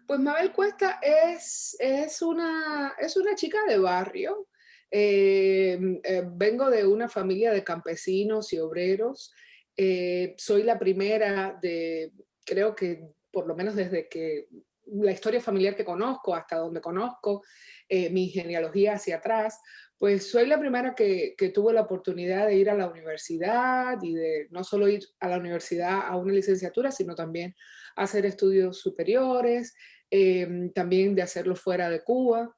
Pues Mabel Cuesta es una chica de barrio. Vengo de una familia de campesinos y obreros. Soy la primera creo que por lo menos desde que la historia familiar que conozco, hasta donde conozco, mi genealogía hacia atrás, pues soy la primera que tuvo la oportunidad de ir a la universidad y de no solo ir a la universidad a una licenciatura, sino también hacer estudios superiores, también de hacerlo fuera de Cuba.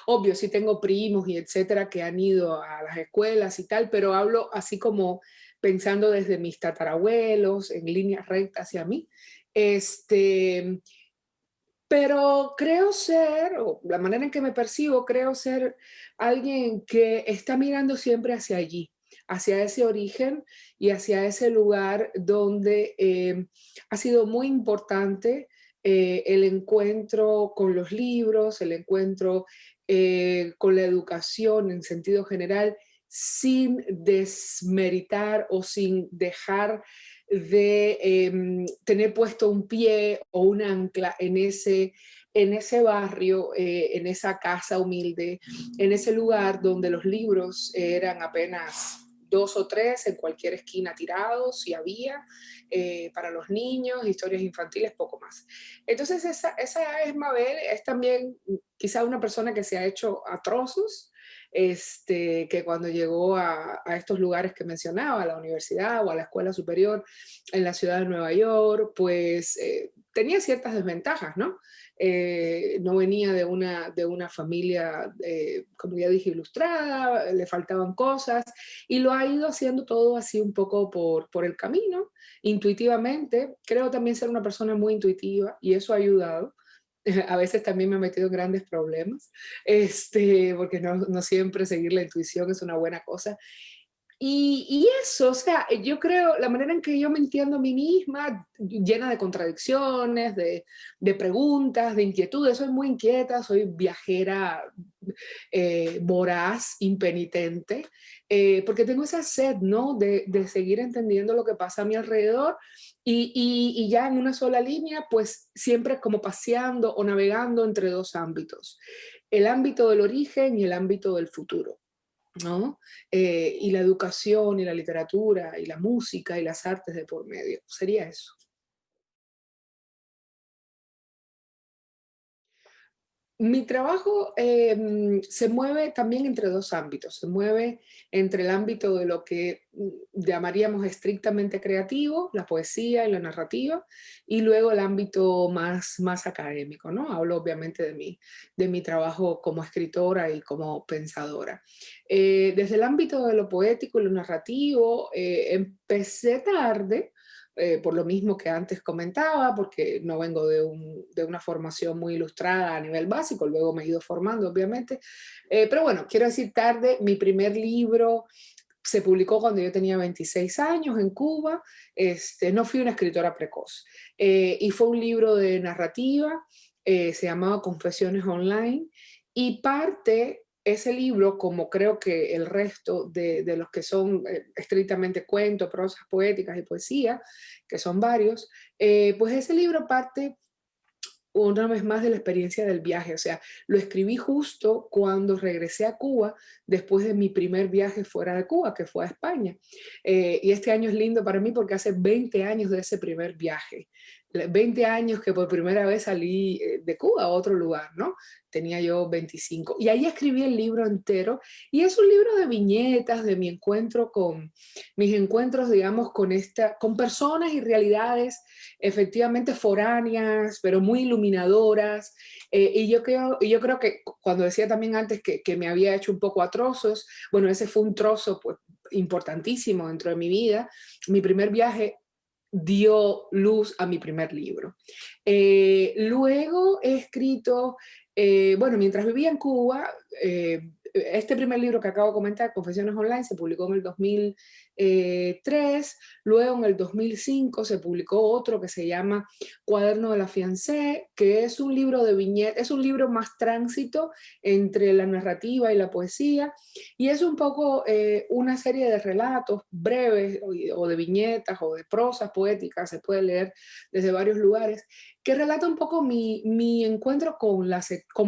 Obvio, sí tengo primos y etcétera que han ido a las escuelas y tal, pero hablo así como pensando desde mis tatarabuelos, en línea recta hacia mí. Este, pero creo ser, o la manera en que me percibo, creo ser alguien que está mirando siempre hacia allí, hacia ese origen y hacia ese lugar donde ha sido muy importante el encuentro con los libros, el encuentro con la educación en sentido general, sin desmeritar o sin dejar de tener puesto un pie o un ancla en ese barrio, en esa casa humilde, en ese lugar donde los libros eran apenas dos o tres en cualquier esquina tirados, si había, para los niños, historias infantiles, poco más. Entonces esa es Mabel, es también quizá una persona que se ha hecho a trozos, que cuando llegó a estos lugares que mencionaba, a la universidad o a la escuela superior en la ciudad de Nueva York, pues tenía ciertas desventajas, ¿no? No venía de una familia, como ya dije, ilustrada, le faltaban cosas y lo ha ido haciendo todo así un poco por el camino, intuitivamente. Creo también ser una persona muy intuitiva y eso ha ayudado. A veces también me ha metido en grandes problemas, porque no siempre seguir la intuición es una buena cosa. Y eso, o sea, yo creo, la manera en que yo me entiendo a mí misma, llena de contradicciones, de preguntas, de inquietudes, soy muy inquieta, soy viajera, voraz, impenitente, porque tengo esa sed, ¿no? De seguir entendiendo lo que pasa a mi alrededor y ya en una sola línea, pues siempre como paseando o navegando entre dos ámbitos, el ámbito del origen y el ámbito del futuro, ¿no? Y la educación y la literatura y la música y las artes de por medio. Sería eso. Mi trabajo se mueve también entre dos ámbitos. Se mueve entre el ámbito de lo que llamaríamos estrictamente creativo, la poesía y la narrativa, y luego el ámbito más académico, ¿no? Hablo obviamente de mi trabajo como escritora y como pensadora. Desde el ámbito de lo poético y lo narrativo, empecé tarde, por lo mismo que antes comentaba, porque no vengo de una formación muy ilustrada a nivel básico, luego me he ido formando, obviamente. Pero bueno, quiero decir tarde, mi primer libro se publicó cuando yo tenía 26 años en Cuba. No fui una escritora precoz. Y fue un libro de narrativa, se llamaba Confesiones Online, y parte ese libro, como creo que el resto de los que son estrictamente cuentos, prosas poéticas y poesía, que son varios, pues ese libro parte una vez más de la experiencia del viaje. O sea, lo escribí justo cuando regresé a Cuba, después de mi primer viaje fuera de Cuba, que fue a España. Y este año es lindo para mí porque hace 20 años de ese primer viaje. 20 años que por primera vez salí de Cuba a otro lugar, ¿no? Tenía yo 25. Y ahí escribí el libro entero. Y es un libro de viñetas, de mi encuentro mis encuentros, digamos, con personas y realidades efectivamente foráneas, pero muy iluminadoras. Y yo creo que cuando decía también antes que me había hecho un poco a trozos, bueno, ese fue un trozo pues, importantísimo dentro de mi vida. Mi primer viaje dio luz a mi primer libro. Luego he escrito, bueno, mientras vivía en Cuba, este primer libro que acabo de comentar, Confesiones Online, se publicó en el 2003, luego en el 2005 se publicó otro que se llama Cuaderno de la Fiancé, que es un libro de viñetas, es un libro más tránsito entre la narrativa y la poesía, y es un poco una serie de relatos breves o de viñetas o de prosas poéticas, se puede leer desde varios lugares, que relata un poco mi encuentro con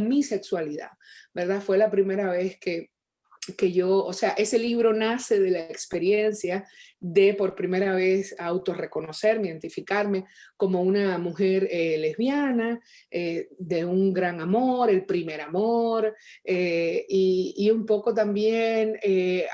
mi sexualidad, ¿verdad? Fue la primera vez que yo, o sea, ese libro nace de la experiencia de por primera vez autorreconocerme, identificarme como una mujer lesbiana, de un gran amor, el primer amor, y un poco también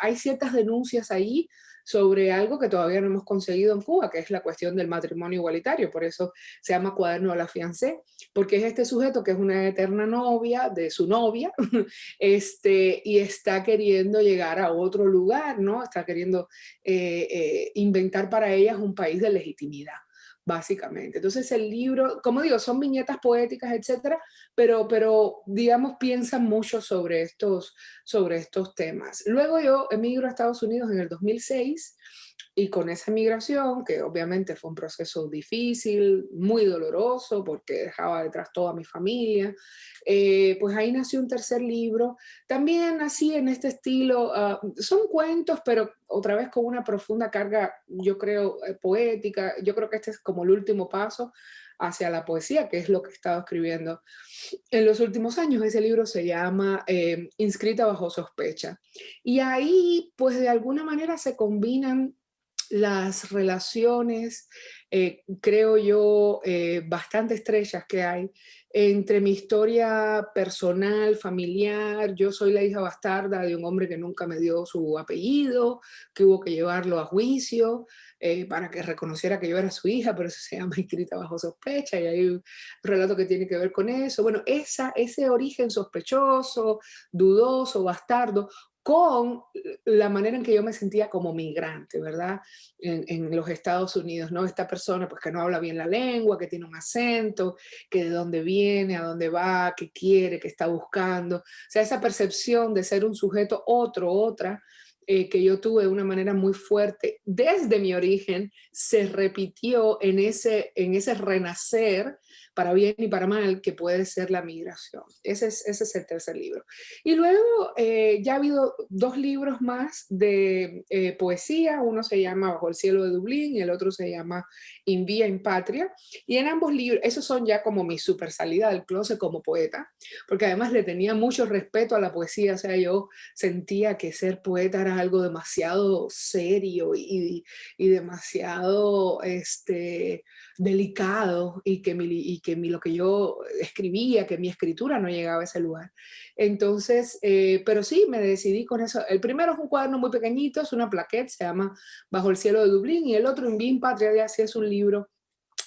hay ciertas denuncias ahí sobre algo que todavía no hemos conseguido en Cuba, que es la cuestión del matrimonio igualitario. Por eso se llama Cuaderno de la Fiancé, porque es este sujeto que es una eterna novia de su novia, y está queriendo llegar a otro lugar, ¿no? Está queriendo inventar para ellas un país de legitimidad, básicamente. Entonces el libro, como digo, son viñetas poéticas, etcétera, pero digamos, piensan mucho sobre estos temas. Luego yo emigro a Estados Unidos en el 2006 y con esa migración, que obviamente fue un proceso difícil, muy doloroso, porque dejaba detrás toda mi familia, pues ahí nació un tercer libro. También así en este estilo, son cuentos, pero otra vez con una profunda carga, yo creo, poética. Yo creo que este es como el último paso hacia la poesía, que es lo que he estado escribiendo en los últimos años. Ese libro se llama Inscrita bajo sospecha. Y ahí, pues de alguna manera se combinan las relaciones, creo yo, bastante estrechas que hay entre mi historia personal, familiar. Yo soy la hija bastarda de un hombre que nunca me dio su apellido, que hubo que llevarlo a juicio para que reconociera que yo era su hija, pero eso se llama Inscrita bajo sospecha, y hay un relato que tiene que ver con eso. Bueno, ese origen sospechoso, dudoso, bastardo, con la manera en que yo me sentía como migrante, ¿verdad? En los Estados Unidos, ¿no? Esta persona pues que no habla bien la lengua, que tiene un acento, que de dónde viene, a dónde va, qué quiere, qué está buscando. O sea, esa percepción de ser un sujeto otro, otra, que yo tuve de una manera muy fuerte desde mi origen, se repitió en ese renacer, para bien y para mal, que puede ser la migración. Ese es el tercer libro. Y luego ya ha habido dos libros más de poesía. Uno se llama Bajo el cielo de Dublín y el otro se llama In Via in Patria. Y en ambos libros, esos son ya como mi super salida del closet como poeta, porque además le tenía mucho respeto a la poesía. O sea, yo sentía que ser poeta era algo demasiado serio y demasiado delicado, y lo que yo escribía, que mi escritura no llegaba a ese lugar. Entonces, pero sí, me decidí con eso. El primero es un cuaderno muy pequeñito, es una plaquette, se llama Bajo el cielo de Dublín, y el otro, En Bien Patria, ya sí es un libro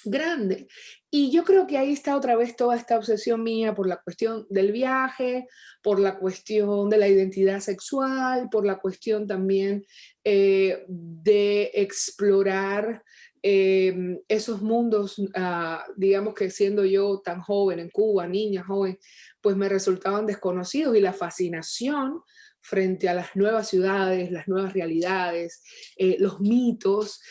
grande. Y yo creo que ahí está otra vez toda esta obsesión mía por la cuestión del viaje, por la cuestión de la identidad sexual, por la cuestión también de explorar esos mundos, digamos que siendo yo tan joven en Cuba, niña joven, pues me resultaban desconocidos, y la fascinación frente a las nuevas ciudades, las nuevas realidades, los mitos,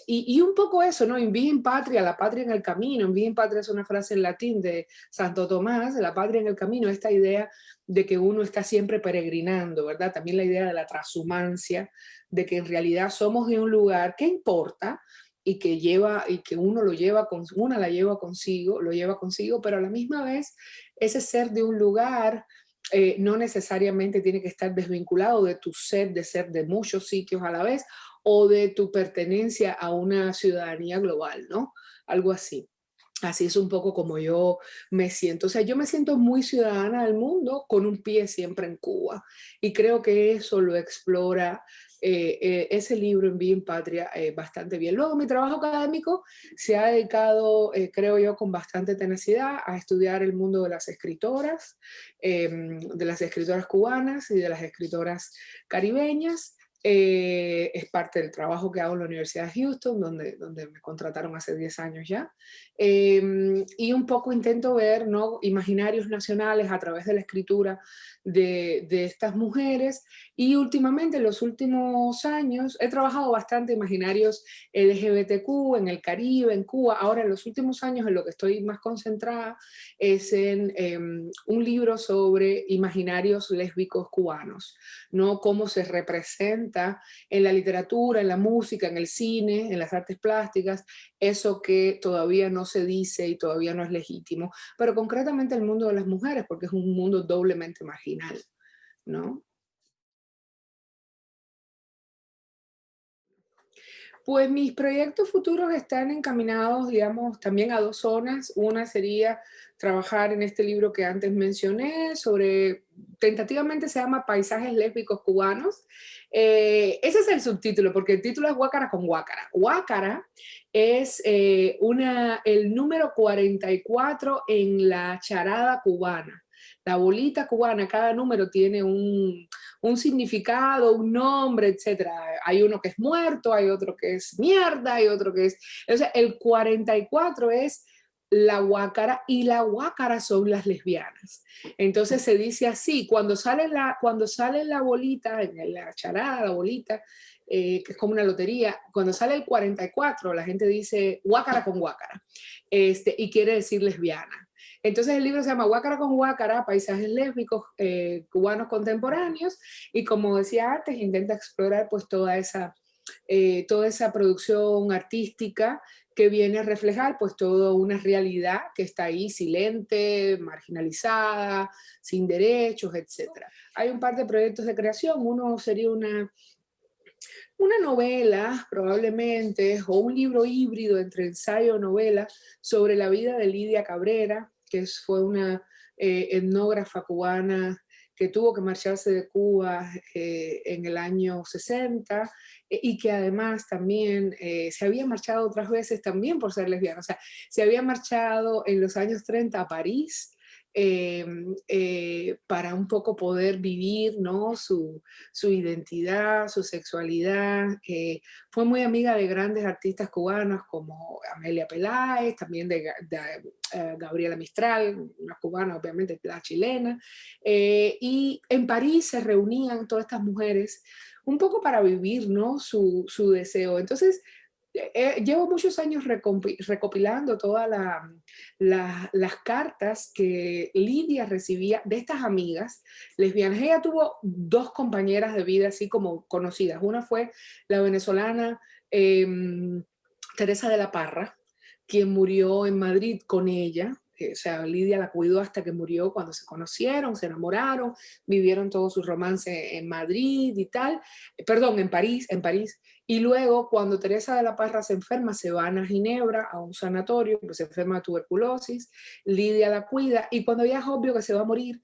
y un poco eso, ¿no? In via in patria, la patria en el camino. In via in patria es una frase en latín de Santo Tomás, la patria en el camino, esta idea de que uno está siempre peregrinando, ¿verdad? También la idea de la transhumancia, de que en realidad somos de un lugar que importa y que uno una la lleva consigo, lo lleva consigo, pero a la misma vez ese ser de un lugar no necesariamente tiene que estar desvinculado de tu ser, de ser de muchos sitios a la vez, o de tu pertenencia a una ciudadanía global, ¿no? Algo así. Así es un poco como yo me siento. O sea, yo me siento muy ciudadana del mundo con un pie siempre en Cuba. Y creo que eso lo explora ese libro, En Vía en Patria, bastante bien. Luego, mi trabajo académico se ha dedicado, creo yo, con bastante tenacidad a estudiar el mundo de las escritoras cubanas y de las escritoras caribeñas. Es parte del trabajo que hago en la Universidad de Houston, donde me contrataron hace 10 años ya. Y un poco intento ver, ¿no?, imaginarios nacionales a través de la escritura de estas mujeres. Y últimamente, en los últimos años, he trabajado bastante imaginarios LGBTQ en el Caribe, en Cuba. Ahora, en los últimos años, en lo que estoy más concentrada es en un libro sobre imaginarios lésbicos cubanos, ¿no? Cómo se representa en la literatura, en la música, en el cine, en las artes plásticas, eso que todavía no se dice y todavía no es legítimo, pero concretamente el mundo de las mujeres, porque es un mundo doblemente marginal, ¿no? Pues mis proyectos futuros están encaminados, digamos, también a dos zonas. Una sería trabajar en este libro que antes mencioné sobre, tentativamente se llama Paisajes lésbicos cubanos. Ese es el subtítulo, porque el título es Guácara con Guácara. Guácara es el número 44 en la charada cubana. La bolita cubana, cada número tiene un significado, un nombre, etcétera. Hay uno que es muerto, hay otro que es mierda, hay otro que es... O sea, el 44 es la guácara y la guácara son las lesbianas. Entonces se dice así, cuando sale la bolita, en la charada, la bolita, que es como una lotería, cuando sale el 44, la gente dice guácara con guácara, y quiere decir lesbiana. Entonces el libro se llama Guácara con Guácara, paisajes lésbicos cubanos contemporáneos, y como decía antes, intenta explorar pues toda esa producción artística que viene a reflejar pues toda una realidad que está ahí silente, marginalizada, sin derechos, etcétera. Hay un par de proyectos de creación, uno sería una novela, probablemente, o un libro híbrido entre ensayo y novela sobre la vida de Lidia Cabrera, que fue una etnógrafa cubana que tuvo que marcharse de Cuba en el año 60 y que además también se había marchado otras veces también por ser lesbiana. O sea, se había marchado en los años 30 a París eh, para un poco poder vivir, ¿no?, su identidad, su sexualidad. Fue muy amiga de grandes artistas cubanos como Amelia Peláez, también de Gabriela Mistral, una cubana, obviamente, la chilena. Y en París se reunían todas estas mujeres un poco para vivir, ¿no?, su deseo. Entonces, llevo muchos años recopilando todas las cartas que Lidia recibía de estas amigas lesbianas. Ella tuvo dos compañeras de vida así como conocidas. Una fue la venezolana eh, Teresa de la Parra, quien murió en Madrid con ella. O sea, Lidia la cuidó hasta que murió, cuando se conocieron, se enamoraron, vivieron todo su romance en Madrid y tal. Perdón, en París. Y luego, cuando Teresa de la Parra se enferma, se van a Ginebra, a un sanatorio, pues se enferma de tuberculosis, Lidia la cuida, y cuando ya es obvio que se va a morir,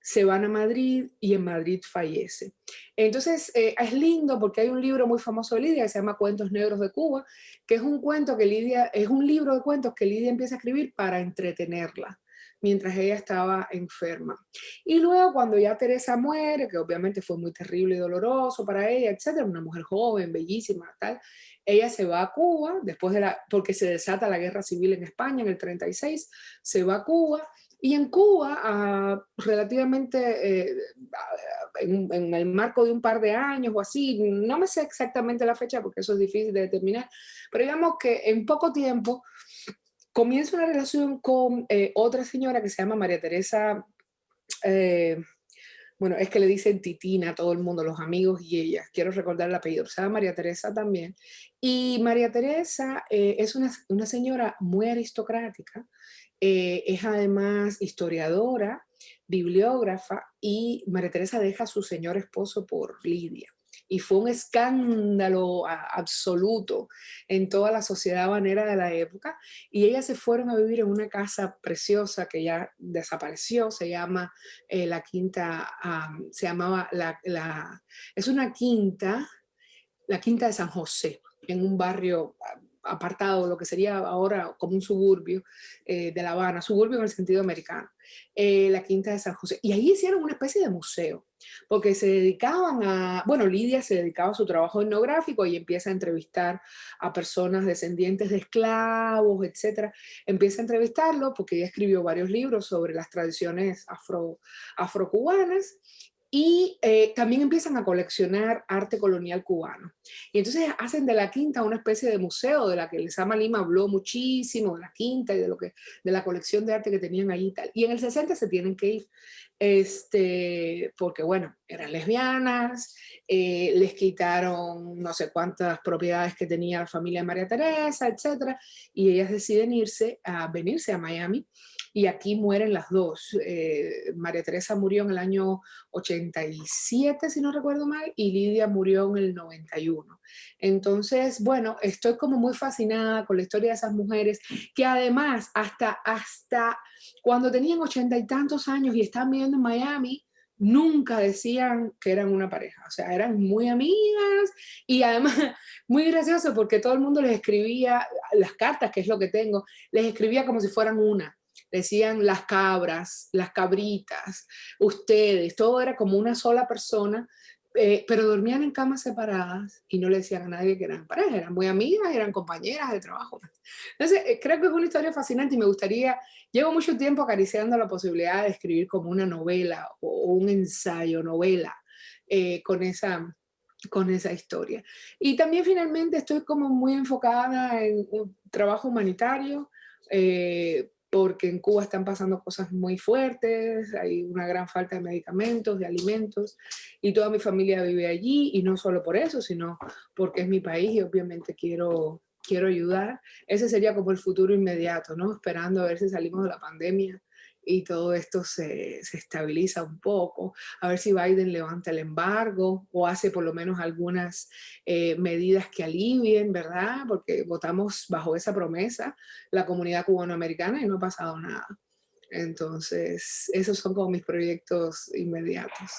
se van a Madrid y en Madrid fallece. Entonces, es lindo porque hay un libro muy famoso de Lidia que se llama Cuentos Negros de Cuba, que es un libro de cuentos que Lidia empieza a escribir para entretenerla mientras ella estaba enferma. Y luego cuando ya Teresa muere, que obviamente fue muy terrible y doloroso para ella, etcétera, una mujer joven, bellísima, tal, ella se va a Cuba, porque se desata la guerra civil en España en el 36, se va a Cuba, y en Cuba, relativamente en el marco de un par de años o así, no me sé exactamente la fecha porque eso es difícil de determinar, pero digamos que en poco tiempo comienza una relación con otra señora que se llama María Teresa, eh, bueno, es que le dicen Titina a todo el mundo, los amigos y ella, quiero recordar el apellido, se llama María Teresa también, y María Teresa es una señora muy aristocrática, es además historiadora, bibliógrafa, y María Teresa deja a su señor esposo por Lidia. Y fue un escándalo absoluto en toda la sociedad habanera de la época. Y ellas se fueron a vivir en una casa preciosa que ya desapareció, se llama la quinta, se llamaba es una quinta, la Quinta de San José, en un barrio apartado, lo que sería ahora como un suburbio de La Habana, suburbio en el sentido americano, la Quinta de San José. Y ahí hicieron una especie de museo, porque se dedicaban a, bueno, Lidia se dedicaba a su trabajo etnográfico y empieza a entrevistar a personas descendientes de esclavos, etcétera. Empieza a entrevistarlo porque ella escribió varios libros sobre las tradiciones afrocubanas y también empiezan a coleccionar arte colonial cubano. Y entonces hacen de la Quinta una especie de museo de la que Lezama Lima habló muchísimo, de la Quinta y de la colección de arte que tenían ahí y tal. Y en el 60 se tienen que ir, porque bueno, eran lesbianas, les quitaron no sé cuántas propiedades que tenía la familia de María Teresa, etcétera, y ellas deciden venirse a Miami, y aquí mueren las dos. María Teresa murió en el año 87, si no recuerdo mal, y Lidia murió en el 91. Entonces, bueno, estoy como muy fascinada con la historia de esas mujeres, que además hasta cuando tenían 80 y tantos años y estaban viviendo en Miami, nunca decían que eran una pareja, o sea, eran muy amigas y además muy gracioso porque todo el mundo les escribía las cartas, que es lo que tengo, les escribía como si fueran una. Decían las cabras, las cabritas, ustedes, todo era como una sola persona, pero dormían en camas separadas y no le decían a nadie que eran pareja, eran muy amigas, eran compañeras de trabajo. Entonces, creo que es una historia fascinante y me gustaría, llevo mucho tiempo acariciando la posibilidad de escribir como una novela o un ensayo, novela, con esa historia. Y también finalmente estoy como muy enfocada en un trabajo humanitario, porque en Cuba están pasando cosas muy fuertes, hay una gran falta de medicamentos, de alimentos, y toda mi familia vive allí, y no solo por eso, sino porque es mi país y obviamente quiero ayudar. Ese sería como el futuro inmediato, ¿no? Esperando a ver si salimos de la pandemia y todo esto se estabiliza un poco, a ver si Biden levanta el embargo o hace por lo menos algunas medidas que alivien, ¿verdad? Porque votamos bajo esa promesa la comunidad cubanoamericana y no ha pasado nada. Entonces, esos son como mis proyectos inmediatos.